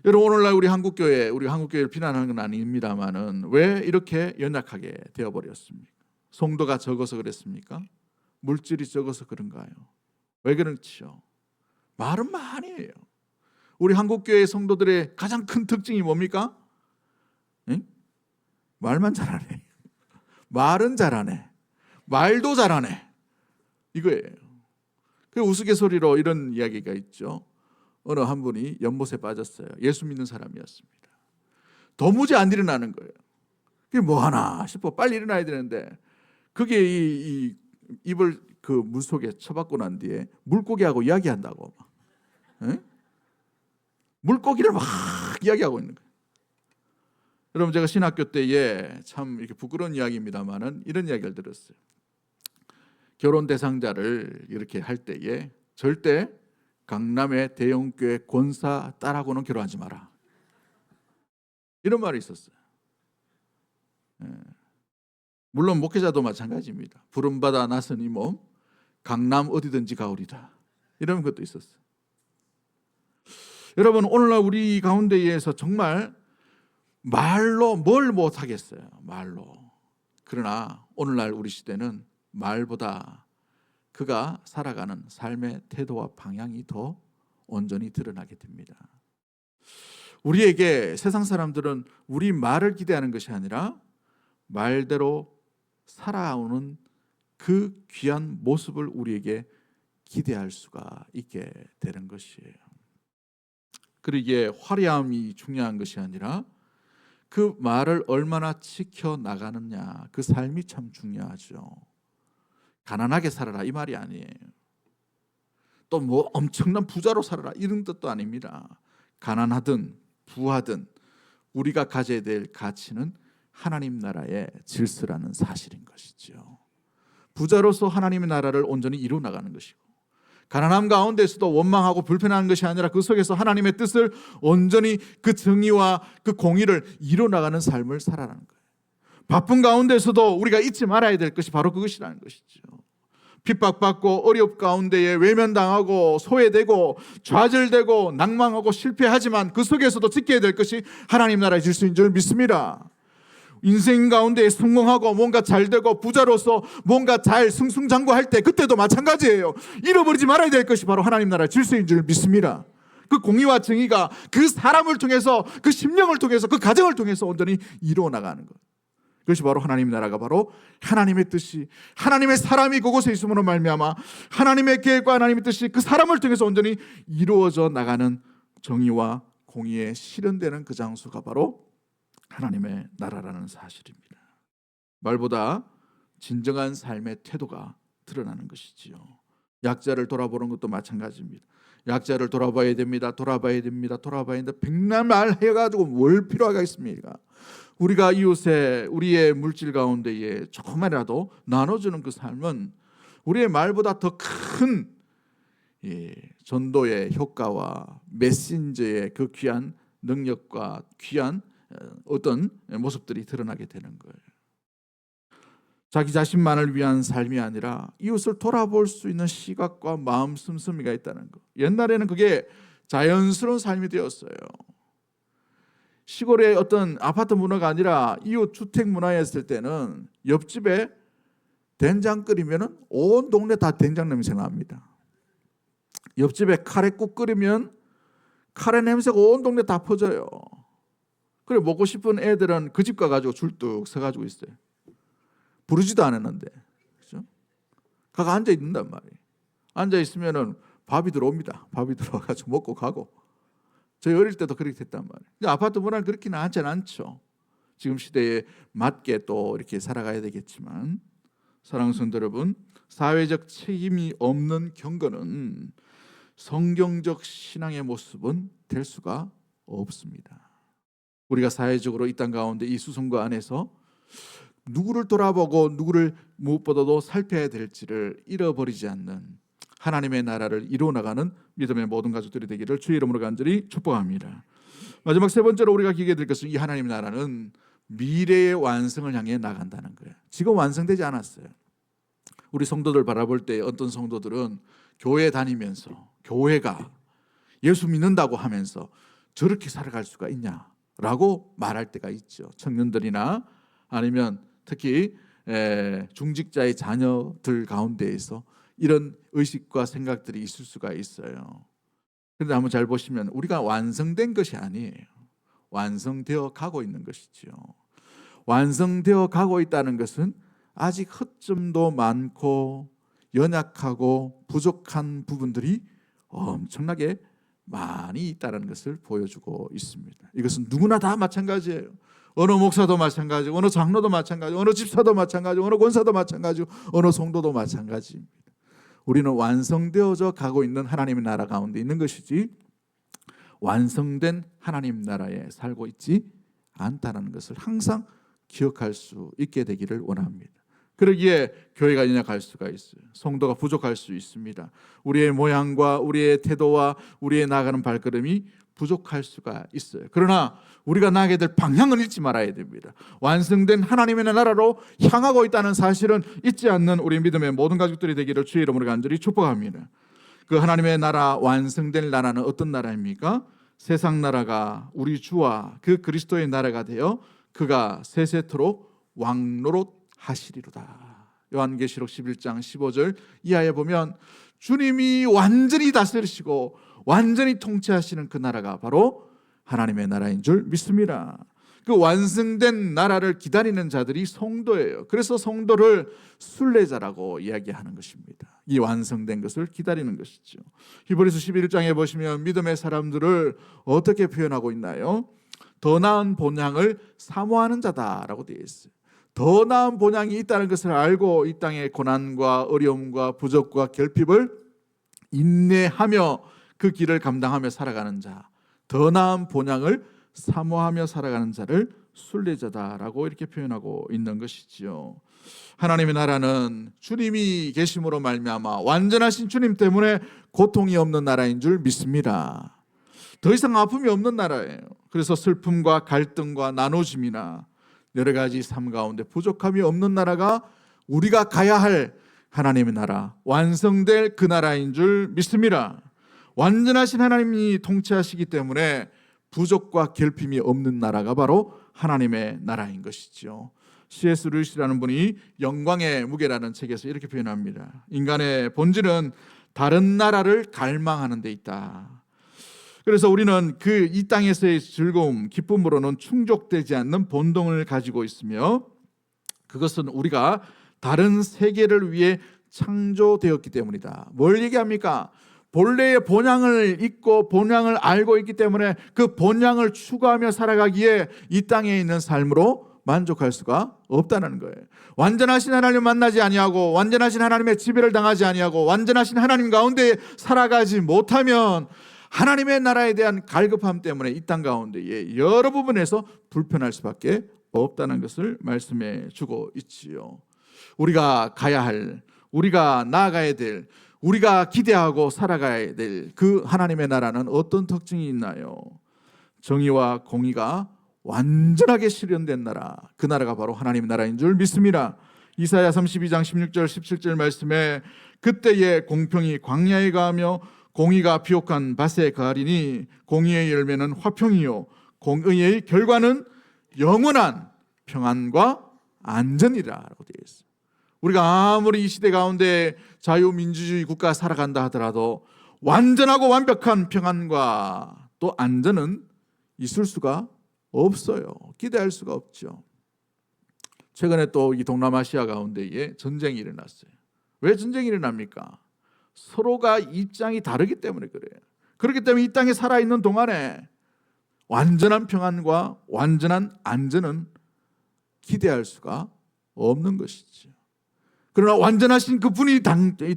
여러분 오늘날 우리 한국교회를 비난하는 건 아닙니다만은 왜 이렇게 연약하게 되어버렸습니까? 성도가 적어서 그랬습니까? 물질이 적어서 그런가요? 왜 그렇죠? 말은 많이에요. 우리 한국교회 성도들의 가장 큰 특징이 뭡니까? 응? 말만 잘하네. 말은 잘하네. 말도 잘하네. 이거예요. 그 우스갯소리로 이런 이야기가 있죠. 어느 한 분이 연못에 빠졌어요. 예수 믿는 사람이었습니다. 도무지 안 일어나는 거예요. 그게 뭐 하나 싶어 빨리 일어나야 되는데 그게 이 입을 그 물속에 쳐박고 난 뒤에 물고기하고 이야기한다고. 응? 물고기를 막 이야기하고 있는 거예요. 여러분 제가 신학교 때에 참 이렇게 부끄러운 이야기입니다만은 이런 이야기를 들었어요. 결혼 대상자를 이렇게 할 때에 절대 강남의 대형교회 권사 딸하고는 결혼하지 마라. 이런 말이 있었어요. 물론 목회자도 마찬가지입니다. 부름받아 나선 이 몸 강남 어디든지 가오리다. 이런 것도 있었어요. 여러분 오늘날 우리 가운데에서 정말 말로 뭘 못하겠어요. 말로. 그러나 오늘날 우리 시대는 말보다 그가 살아가는 삶의 태도와 방향이 더 온전히 드러나게 됩니다. 우리에게 세상 사람들은 우리 말을 기대하는 것이 아니라 말대로 살아오는 그 귀한 모습을 우리에게 기대할 수가 있게 되는 것이에요. 그리고 이게 화려함이 중요한 것이 아니라 그 말을 얼마나 지켜나가느냐, 그 삶이 참 중요하죠. 가난하게 살아라 이 말이 아니에요. 또 뭐 엄청난 부자로 살아라 이런 뜻도 아닙니다. 가난하든 부하든 우리가 가져야 될 가치는 하나님 나라의 질서라는 사실인 것이죠. 부자로서 하나님의 나라를 온전히 이루어 나가는 것이고, 가난함 가운데서도 원망하고 불편한 것이 아니라 그 속에서 하나님의 뜻을 온전히 그 정의와 그 공의를 이루어 나가는 삶을 살아가는 거예요. 바쁜 가운데서도 우리가 잊지 말아야 될 것이 바로 그것이라는 것이죠. 핍박받고 어려움 가운데에 외면당하고 소외되고 좌절되고 낭망하고 실패하지만 그 속에서도 지켜야 될 것이 하나님 나라의 질서인 줄 믿습니다. 인생 가운데 성공하고 뭔가 잘 되고 부자로서 뭔가 잘 승승장구할 때 그때도 마찬가지예요. 잃어버리지 말아야 될 것이 바로 하나님 나라의 질서인 줄 믿습니다. 그 공의와 정의가 그 사람을 통해서, 그 심령을 통해서, 그 가정을 통해서 온전히 이루어 나가는 것. 그것이 바로 하나님 나라가 바로 하나님의 뜻이, 하나님의 사람이 그곳에 있음으로 말미암아 하나님의 계획과 하나님의 뜻이 그 사람을 통해서 온전히 이루어져 나가는 정의와 공의에 실현되는 그 장소가 바로 하나님의 나라라는 사실입니다. 말보다 진정한 삶의 태도가 드러나는 것이지요. 약자를 돌아보는 것도 마찬가지입니다. 약자를 돌아봐야 됩니다. 돌아봐야 됩니다. 돌아봐야 된다. 백날 말해가지고 뭘 필요가 있습니까? 우리가 이웃에 우리의 물질 가운데에 조금만이라도 나눠주는 그 삶은 우리의 말보다 더 큰 전도의 효과와 메신저의 그 귀한 능력과 귀한 어떤 모습들이 드러나게 되는 거예요. 자기 자신만을 위한 삶이 아니라 이웃을 돌아볼 수 있는 시각과 마음 씀씀이가 있다는 거. 옛날에는 그게 자연스러운 삶이 되었어요. 시골의 어떤 아파트 문화가 아니라 이웃 주택 문화였을 때는 옆집에 된장 끓이면 온 동네 다 된장 냄새 납니다. 옆집에 카레국 끓이면 카레 냄새가 온 동네 다 퍼져요. 그래 먹고 싶은 애들은 그 집 가가지고 줄뚝 서가지고 있어요. 부르지도 않았는데, 그렇죠? 가가 앉아 있는단 말이에요. 앉아 있으면은 밥이 들어옵니다. 밥이 들어와가지고 먹고 가고. 저희 어릴 때도 그렇게 됐단 말이에요. 아파트 문화는 그렇게는 하진 않죠. 지금 시대에 맞게 또 이렇게 살아가야 되겠지만, 사랑하는 성도 여러분, 사회적 책임이 없는 경건은 성경적 신앙의 모습은 될 수가 없습니다. 우리가 사회적으로 이 땅 가운데 이 수송과 안에서 누구를 돌아보고 누구를 무엇보다도 살펴야 될지를 잃어버리지 않는 하나님의 나라를 이루어나가는 믿음의 모든 가족들이 되기를 주의 이름으로 간절히 축복합니다. 마지막 세 번째로 우리가 기억해야 될 것은 이 하나님의 나라는 미래의 완성을 향해 나간다는 거예요. 지금 완성되지 않았어요. 우리 성도들 바라볼 때 어떤 성도들은 교회 다니면서 교회가 예수 믿는다고 하면서 저렇게 살아갈 수가 있냐라고 말할 때가 있죠. 청년들이나 아니면 특히 중직자의 자녀들 가운데에서 이런 의식과 생각들이 있을 수가 있어요. 그런데 한번 잘 보시면 우리가 완성된 것이 아니에요. 완성되어 가고 있는 것이지요. 완성되어 가고 있다는 것은 아직 허점도 많고 연약하고 부족한 부분들이 엄청나게 많이 있다는 것을 보여주고 있습니다. 이것은 누구나 다 마찬가지예요. 어느 목사도 마찬가지고 어느 장로도 마찬가지고 어느 집사도 마찬가지고 어느 권사도 마찬가지고 어느 성도도 마찬가지입니다. 우리는 완성되어져 가고 있는 하나님의 나라 가운데 있는 것이지 완성된 하나님 나라에 살고 있지 않다는 것을 항상 기억할 수 있게 되기를 원합니다. 그러기에 교회가 연약할 수가 있어요. 성도가 부족할 수 있습니다. 우리의 모양과 우리의 태도와 우리의 나아가는 발걸음이 부족할 수가 있어요. 그러나 우리가 나가게 될 방향을 잊지 말아야 됩니다. 완성된 하나님의 나라로 향하고 있다는 사실은 잊지 않는 우리 믿음의 모든 가족들이 되기를 주의 이름으로 간절히 축복합니다. 그 하나님의 나라, 완성될 나라는 어떤 나라입니까? 세상 나라가 우리 주와 그 그리스도의 나라가 되어 그가 세세토록 왕노릇 하시리로다. 요한계시록 11장 15절 이하에 보면 주님이 완전히 다스리시고 완전히 통치하시는 그 나라가 바로 하나님의 나라인 줄 믿습니다. 그 완성된 나라를 기다리는 자들이 성도예요. 그래서 성도를 순례자라고 이야기하는 것입니다. 이 완성된 것을 기다리는 것이죠. 히브리서 11장에 보시면 믿음의 사람들을 어떻게 표현하고 있나요? 더 나은 본향을 사모하는 자다라고 되어 있어요. 더 나은 본향이 있다는 것을 알고 이 땅의 고난과 어려움과 부족과 결핍을 인내하며 그 길을 감당하며 살아가는 자, 더 나은 본향을 사모하며 살아가는 자를 순례자다라고 이렇게 표현하고 있는 것이지요. 하나님의 나라는 주님이 계심으로 말미암아 완전하신 주님 때문에 고통이 없는 나라인 줄 믿습니다. 더 이상 아픔이 없는 나라예요. 그래서 슬픔과 갈등과 나눠짐이나 여러 가지 삶 가운데 부족함이 없는 나라가 우리가 가야 할 하나님의 나라, 완성될 그 나라인 줄 믿습니다. 완전하신 하나님이 통치하시기 때문에 부족과 결핍이 없는 나라가 바로 하나님의 나라인 것이죠. C.S. 루이스라는 분이 영광의 무게라는 책에서 이렇게 표현합니다. 인간의 본질은 다른 나라를 갈망하는 데 있다. 그래서 우리는 그 이 땅에서의 즐거움, 기쁨으로는 충족되지 않는 본능을 가지고 있으며 그것은 우리가 다른 세계를 위해 창조되었기 때문이다. 뭘 얘기합니까? 본래의 본향을 잊고 본향을 알고 있기 때문에 그 본향을 추구하며 살아가기에 이 땅에 있는 삶으로 만족할 수가 없다는 거예요. 완전하신 하나님을 만나지 아니하고 완전하신 하나님의 지배를 당하지 아니하고 완전하신 하나님 가운데 살아가지 못하면 하나님의 나라에 대한 갈급함 때문에 이 땅 가운데에 여러 부분에서 불편할 수밖에 없다는 것을 말씀해 주고 있지요. 우리가 가야 할, 우리가 나아가야 될, 우리가 기대하고 살아가야 될 그 하나님의 나라는 어떤 특징이 있나요? 정의와 공의가 완전하게 실현된 나라, 그 나라가 바로 하나님의 나라인 줄 믿습니다. 이사야 32장 16절 17절 말씀에 그때에 공평이 광야에 가하며 공의가 비옥한 밭에 가하리니 공의의 열매는 화평이요 공의의 결과는 영원한 평안과 안전이라고 되어 있어요. 우리가 아무리 이 시대 가운데 자유민주주의 국가 살아간다 하더라도 완전하고 완벽한 평안과 또 안전은 있을 수가 없어요. 기대할 수가 없죠. 최근에 또 이 동남아시아 가운데에 전쟁이 일어났어요. 왜 전쟁이 일어납니까? 서로가 입장이 다르기 때문에 그래요. 그렇기 때문에 이 땅에 살아있는 동안에 완전한 평안과 완전한 안전은 기대할 수가 없는 것이죠. 그러나 완전하신 그분이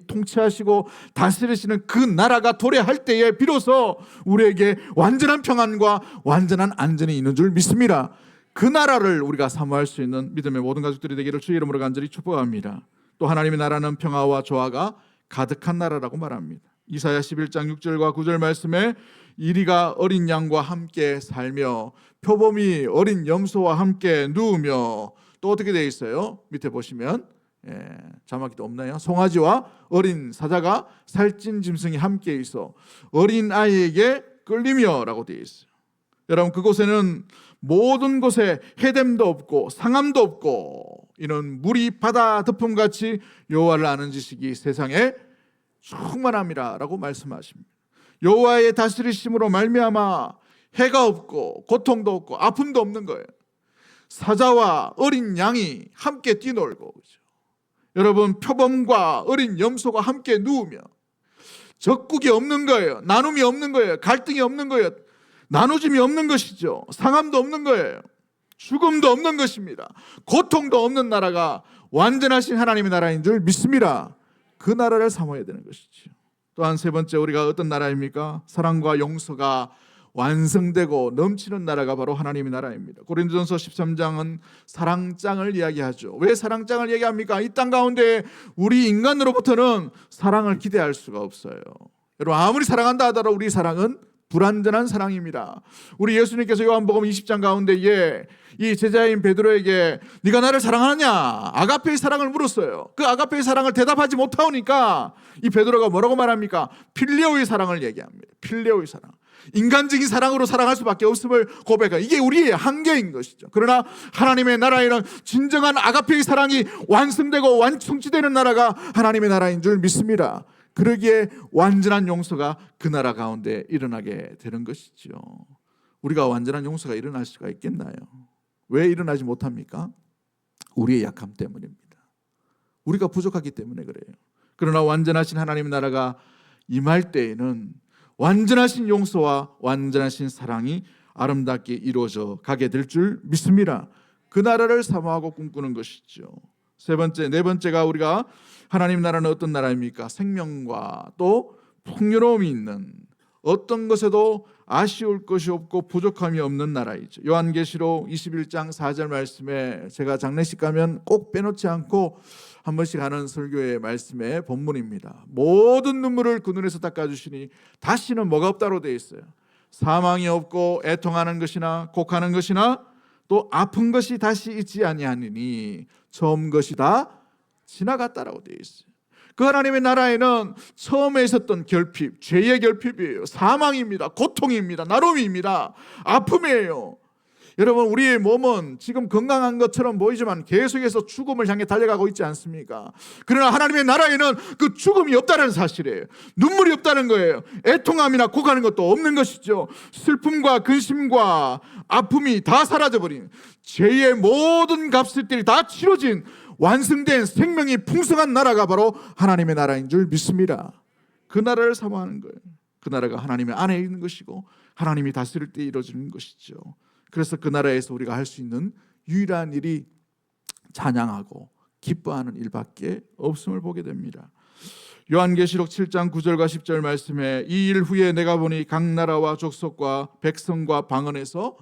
통치하시고 다스리시는 그 나라가 도래할 때에 비로소 우리에게 완전한 평안과 완전한 안전이 있는 줄 믿습니다. 그 나라를 우리가 사모할 수 있는 믿음의 모든 가족들이 되기를 주의 이름으로 간절히 축복합니다. 또 하나님의 나라는 평화와 조화가 가득한 나라라고 말합니다. 이사야 11장 6절과 9절 말씀에 이리가 어린 양과 함께 살며 표범이 어린 염소와 함께 누우며 또 어떻게 되어 있어요? 밑에 보시면 자막이 또 없나요? 송아지와 어린 사자가 살찐 짐승이 함께 있어 어린 아이에게 끌리며 라고 되어 있어요. 여러분 그곳에는 모든 곳에 해됨도 없고 상함도 없고 이는 물이 바다 덮음같이 여호와를 아는 지식이 세상에 충만함이라 라고 말씀하십니다. 여호와의 다스리심으로 말미암아 해가 없고 고통도 없고 아픔도 없는 거예요. 사자와 어린 양이 함께 뛰놀고 그렇죠? 여러분 표범과 어린 염소가 함께 누우며 적국이 없는 거예요. 나눔이 없는 거예요. 갈등이 없는 거예요. 나누짐이 없는 것이죠. 상함도 없는 거예요. 죽음도 없는 것입니다. 고통도 없는 나라가 완전하신 하나님의 나라인 줄 믿습니다. 그 나라를 사모해야 되는 것이죠. 또한 세 번째 우리가 어떤 나라입니까? 사랑과 용서가 완성되고 넘치는 나라가 바로 하나님의 나라입니다. 고린도전서 13장은 사랑장을 이야기하죠. 왜 사랑장을 얘기합니까? 이 땅 가운데 우리 인간으로부터는 사랑을 기대할 수가 없어요. 여러분 아무리 사랑한다 하더라도 우리 사랑은 불완전한 사랑입니다. 우리 예수님께서 요한복음 20장 가운데에 이 제자인 베드로에게 네가 나를 사랑하느냐 아가페의 사랑을 물었어요. 그 아가페의 사랑을 대답하지 못하니까 이 베드로가 뭐라고 말합니까? 필레오의 사랑을 얘기합니다. 필레오의 사랑. 인간적인 사랑으로 사랑할 수밖에 없음을 고백한, 이게 우리의 한계인 것이죠. 그러나 하나님의 나라에는 진정한 아가페의 사랑이 완성되고 완성되는 나라가 하나님의 나라인 줄 믿습니다. 그러기에 완전한 용서가 그 나라 가운데 일어나게 되는 것이죠. 우리가 완전한 용서가 일어날 수가 있겠나요? 왜 일어나지 못합니까? 우리의 약함 때문입니다. 우리가 부족하기 때문에 그래요. 그러나 완전하신 하나님의 나라가 임할 때에는 완전하신 용서와 완전하신 사랑이 아름답게 이루어져 가게 될 줄 믿습니다. 그 나라를 사모하고 꿈꾸는 것이죠. 네 번째가 우리가 하나님 나라는 어떤 나라입니까? 생명과 또 풍요로움이 있는, 어떤 것에도 아쉬울 것이 없고 부족함이 없는 나라이죠. 요한계시록 21장 4절 말씀에 제가 장례식 가면 꼭 빼놓지 않고 한 번씩 하는 설교의 말씀의 본문입니다. 모든 눈물을 그 눈에서 닦아주시니 다시는 뭐가 없다로 되어 있어요. 사망이 없고 애통하는 것이나 곡하는 것이나 또 아픈 것이 다시 있지 아니하니니 처음 것이 다 지나갔다라고 되어 있어요. 그 하나님의 나라에는 처음에 있었던 결핍, 죄의 결핍이에요. 사망입니다. 고통입니다. 나눔입니다. 아픔이에요. 여러분, 우리의 몸은 지금 건강한 것처럼 보이지만 계속해서 죽음을 향해 달려가고 있지 않습니까? 그러나 하나님의 나라에는 그 죽음이 없다는 사실이에요. 눈물이 없다는 거예요. 애통함이나 곡하는 것도 없는 것이죠. 슬픔과 근심과 아픔이 다 사라져버린, 죄의 모든 값들이 다 치러진 완성된 생명이 풍성한 나라가 바로 하나님의 나라인 줄 믿습니다. 그 나라를 사모하는 거예요. 그 나라가 하나님의 안에 있는 것이고 하나님이 다스릴 때 이루어지는 것이죠. 그래서 그 나라에서 우리가 할 수 있는 유일한 일이 찬양하고 기뻐하는 일밖에 없음을 보게 됩니다. 요한계시록 7장 9절과 10절 말씀에 이 일 후에 내가 보니 각 나라와 족속과 백성과 방언에서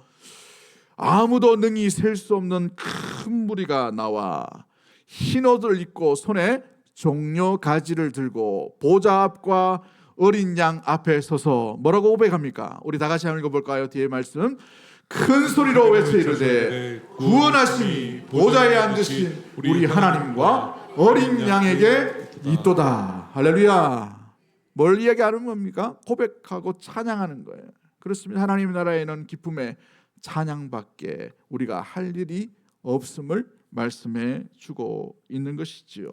아무도 능히 셀 수 없는 큰 무리가 나와 흰 옷을 입고 손에 종려 가지를 들고 보좌 앞과 어린 양 앞에 서서 뭐라고 고백합니까? 우리 다 같이 한번 읽어볼까요? 뒤에 말씀, 큰 소리로 외쳐 이르되 구원하심이 보좌에 앉으신 우리 하나님과 어린 양에게 있도다. 할렐루야. 뭘 이야기하는 겁니까? 고백하고 찬양하는 거예요. 그렇습니다. 하나님의 나라에는 기쁨의 찬양밖에 우리가 할 일이 없음을 말씀해 주고 있는 것이지요.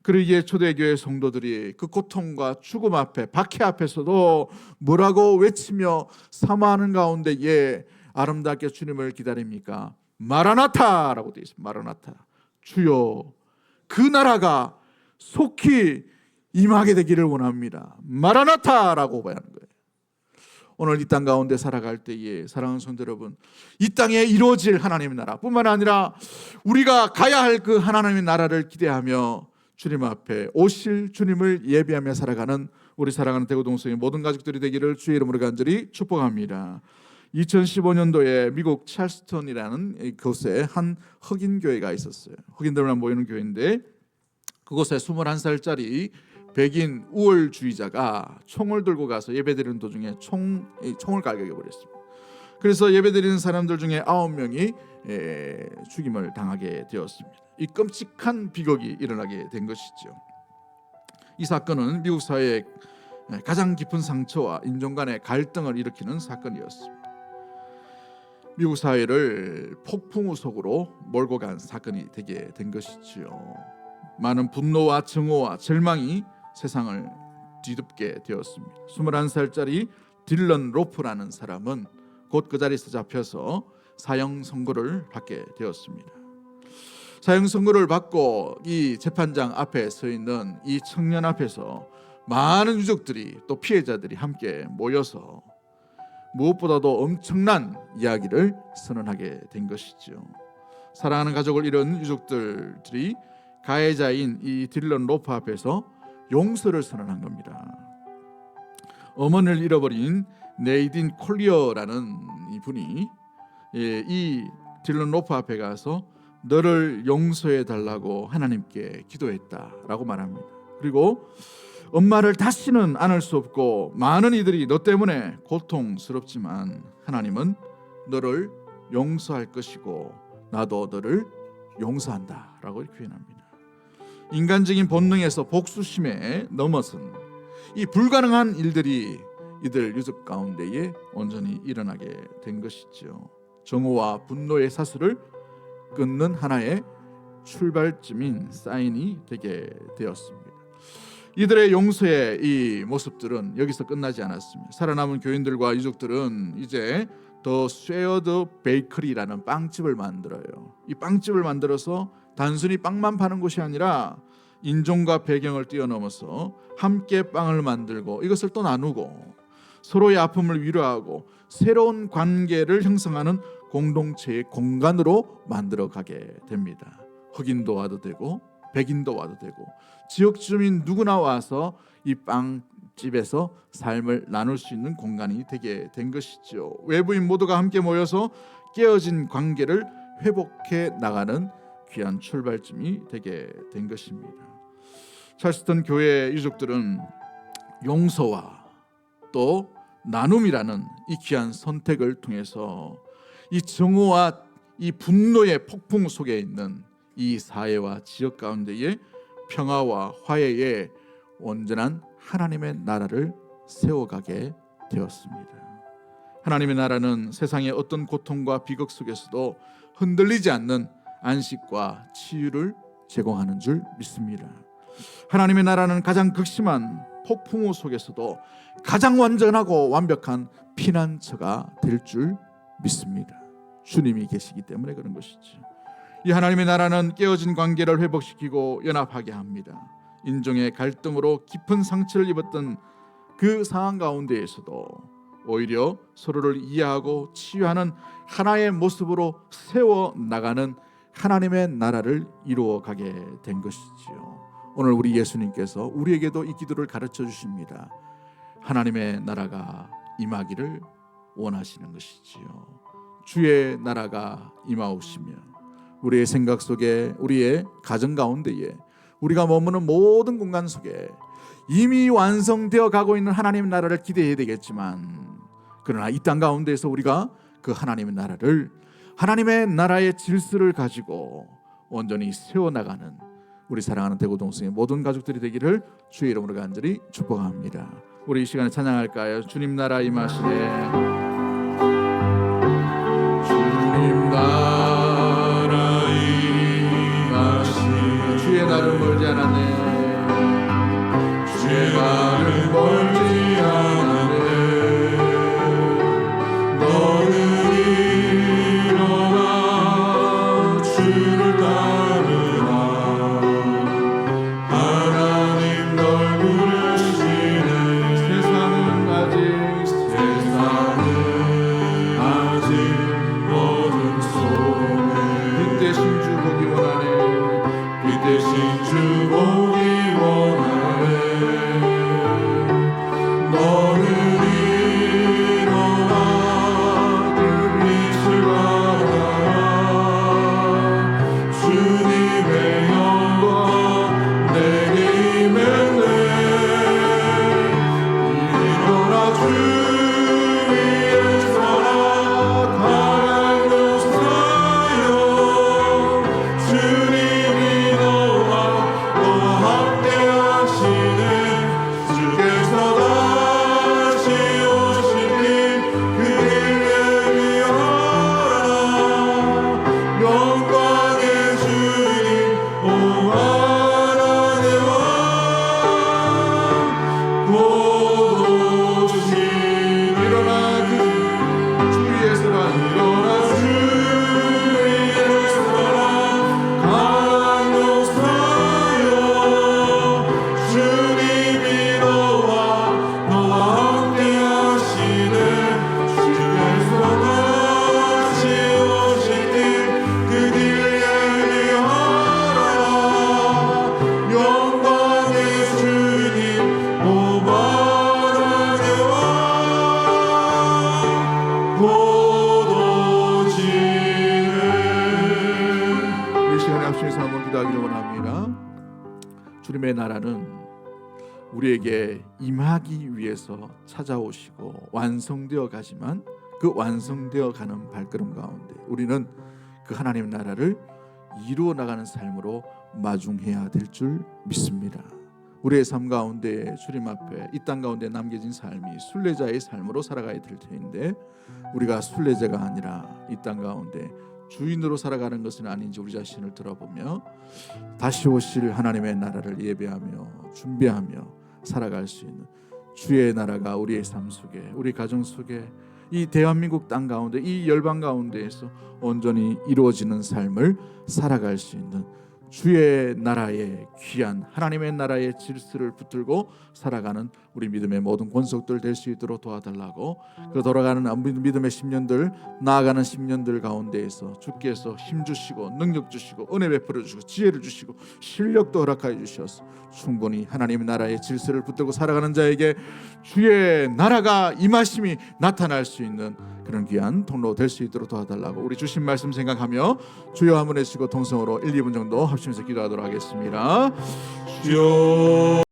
그러기에 초대교회 성도들이 그 고통과 죽음 앞에, 박해 앞에서도 뭐라고 외치며 사모하는 가운데에 아름답게 주님을 기다립니까? 마라나타라고 되어 있습니다. 마라나타, 주여 그 나라가 속히 임하게 되기를 원합니다. 마라나타라고 고백하는 거예요. 오늘 이 땅 가운데 살아갈 때에 사랑하는 성도 여러분, 이 땅에 이루어질 하나님의 나라 뿐만 아니라 우리가 가야 할 그 하나님의 나라를 기대하며 주님 앞에 오실 주님을 예비하며 살아가는 우리 사랑하는 대구동성의 모든 가족들이 되기를 주의 이름으로 간절히 축복합니다. 2015년도에 미국 찰스턴이라는 곳에 한 흑인 교회가 있었어요. 흑인들만 모이는 교회인데 그곳에 21살짜리 백인 우월주의자가 총을 들고 가서 예배드리는 도중에 총을 갈겨버렸습니다. 그래서 예배드리는 사람들 중에 9명이 죽임을 당하게 되었습니다. 이 끔찍한 비극이 일어나게 된 것이죠. 이 사건은 미국 사회에 가장 깊은 상처와 인종 간의 갈등을 일으키는 사건이었습니다. 미국 사회를 폭풍우 속으로 몰고 간 사건이 되게 된 것이지요. 많은 분노와 증오와 절망이 세상을 뒤덮게 되었습니다. 21살짜리 딜런 로프라는 사람은 곧 그 자리에서 잡혀서 사형 선고를 받게 되었습니다. 사형 선고를 받고 이 재판장 앞에 서 있는 이 청년 앞에서 많은 유족들이 또 피해자들이 함께 모여서 무엇보다도 엄청난 이야기를 선언하게 된 것이죠. 사랑하는 가족을 잃은 유족들이 가해자인 이 딜런 로프 앞에서 용서를 선언한 겁니다. 어머니를 잃어버린 네이딘 콜리어라는 이분이 이 딜런 로프 앞에 가서 너를 용서해 달라고 하나님께 기도했다라고 말합니다. 그리고 엄마를 다시는 안을 수 없고 많은 이들이 너 때문에 고통스럽지만 하나님은 너를 용서할 것이고 나도 너를 용서한다라고 표현합니다. 인간적인 본능에서 복수심에 넘어선 이 불가능한 일들이 이들 유적 가운데에 온전히 일어나게 된 것이죠. 정오와 분노의 사슬을 끊는 하나의 출발점인 사인이 되게 되었습니다. 이들의 용서의 이 모습들은 여기서 끝나지 않았습니다. 살아남은 교인들과 유족들은 이제 더 쉐어드 베이커리라는 빵집을 만들어요. 이 빵집을 만들어서 단순히 빵만 파는 곳이 아니라 인종과 배경을 뛰어넘어서 함께 빵을 만들고 이것을 또 나누고 서로의 아픔을 위로하고 새로운 관계를 형성하는 공동체의 공간으로 만들어가게 됩니다. 흑인도 와도 되고 백인도 와도 되고 지역 주민 누구나 와서 이 빵집에서 삶을 나눌 수 있는 공간이 되게 된 것이죠. 외부인 모두가 함께 모여서 깨어진 관계를 회복해 나가는 귀한 출발점이 되게 된 것입니다. 찰스턴 교회 유족들은 용서와 또 나눔이라는 이 귀한 선택을 통해서 이 정오와 이 분노의 폭풍 속에 있는 이 사회와 지역 가운데에 평화와 화해의 온전한 하나님의 나라를 세워가게 되었습니다. 하나님의 나라는 세상의 어떤 고통과 비극 속에서도 흔들리지 않는 안식과 치유를 제공하는 줄 믿습니다. 하나님의 나라는 가장 극심한 폭풍우 속에서도 가장 완전하고 완벽한 피난처가 될 줄 믿습니다. 주님이 계시기 때문에 그런 것이죠. 이 하나님의 나라는 깨어진 관계를 회복시키고 연합하게 합니다. 인종의 갈등으로 깊은 상처를 입었던 그 상황 가운데에서도 오히려 서로를 이해하고 치유하는 하나의 모습으로 세워나가는 하나님의 나라를 이루어가게 된 것이지요. 오늘 우리 예수님께서 우리에게도 이 기도를 가르쳐 주십니다. 하나님의 나라가 임하기를 원하시는 것이지요. 주의 나라가 임하옵시며 우리의 생각 속에, 우리의 가정 가운데에, 우리가 머무는 모든 공간 속에 이미 완성되어 가고 있는 하나님의 나라를 기대해야 되겠지만, 그러나 이 땅 가운데에서 우리가 그 하나님의 나라를, 하나님의 나라의 질서를 가지고 온전히 세워나가는 우리 사랑하는 대구동성의 모든 가족들이 되기를 주의 이름으로 간절히 축복합니다. 우리 이 시간에 찬양할까요? 주님 나라 임하시네, 주님 나라 임하시네. 주의 날은 멀지 않았네, 주의 날은 멀지 않았네. 너는 일어나 주를 따르라. 하나님 널 부르시네. 세상은 아직 어둠 속에 빛 대신 주 보기 원하네, 빛 대신 주 보기 원하네. 너는 일어나 그 빛을 받아라. 주님의 영광 내게 임했네. 일어나 주 위에 서라. 가랑도 쌓여 주님이 너와 함께 하시네. 주께서 다시 오시니 그 길을 위하라. 영광의 주님 오 하나님 왕 곧 오시니. 일어나 그 주 위에 서라. 일어나 주 위에 서라. 가랑도 쌓여 주님이 너와 함께 하시네. 주께서 다시 오시니 그 길을 위하라. 영광의 주님 오 하나님 왕 곧 오시네. 이 시간에 합심해서 한번 기도하기를 원합니다. 주님의 나라는 우리에게 임하기 위해서 찾아오시고 완성되어 가지만, 그 완성되어 가는 발걸음 가운데 우리는 그 하나님의 나라를 이루어 나가는 삶으로 마중해야 될 줄 믿습니다. 우리의 삶 가운데 주님 앞에 이 땅 가운데 남겨진 삶이 순례자의 삶으로 살아가야 될 터인데 우리가 순례자가 아니라 이 땅 가운데 주인으로 살아가는 것은 아닌지 우리 자신을 돌아보며 다시 오실 하나님의 나라를 예배하며 준비하며 살아갈 수 있는 주의 나라가 우리의 삶 속에 우리 가정 속에 이 대한민국 땅 가운데 이 열방 가운데에서 온전히 이루어지는 삶을 살아갈 수 있는 주의 나라의 귀한 하나님의 나라의 질서를 붙들고 살아가는 우리 믿음의 모든 권속들 될 수 있도록 도와달라고 그 돌아가는 믿음의 10년들 나아가는 10년들 가운데에서 주께서 힘 주시고 능력 주시고 은혜 베풀어 주시고 지혜를 주시고 실력도 허락하여 주셔서 충분히 하나님의 나라의 질서를 붙들고 살아가는 자에게 주의 나라가 임하심이 나타날 수 있는 그런 귀한 통로 될 수 있도록 도와달라고 우리 주신 말씀 생각하며 주여 한번 해주시고 통성으로 1, 2분 정도 합치면서 기도하도록 하겠습니다. 주여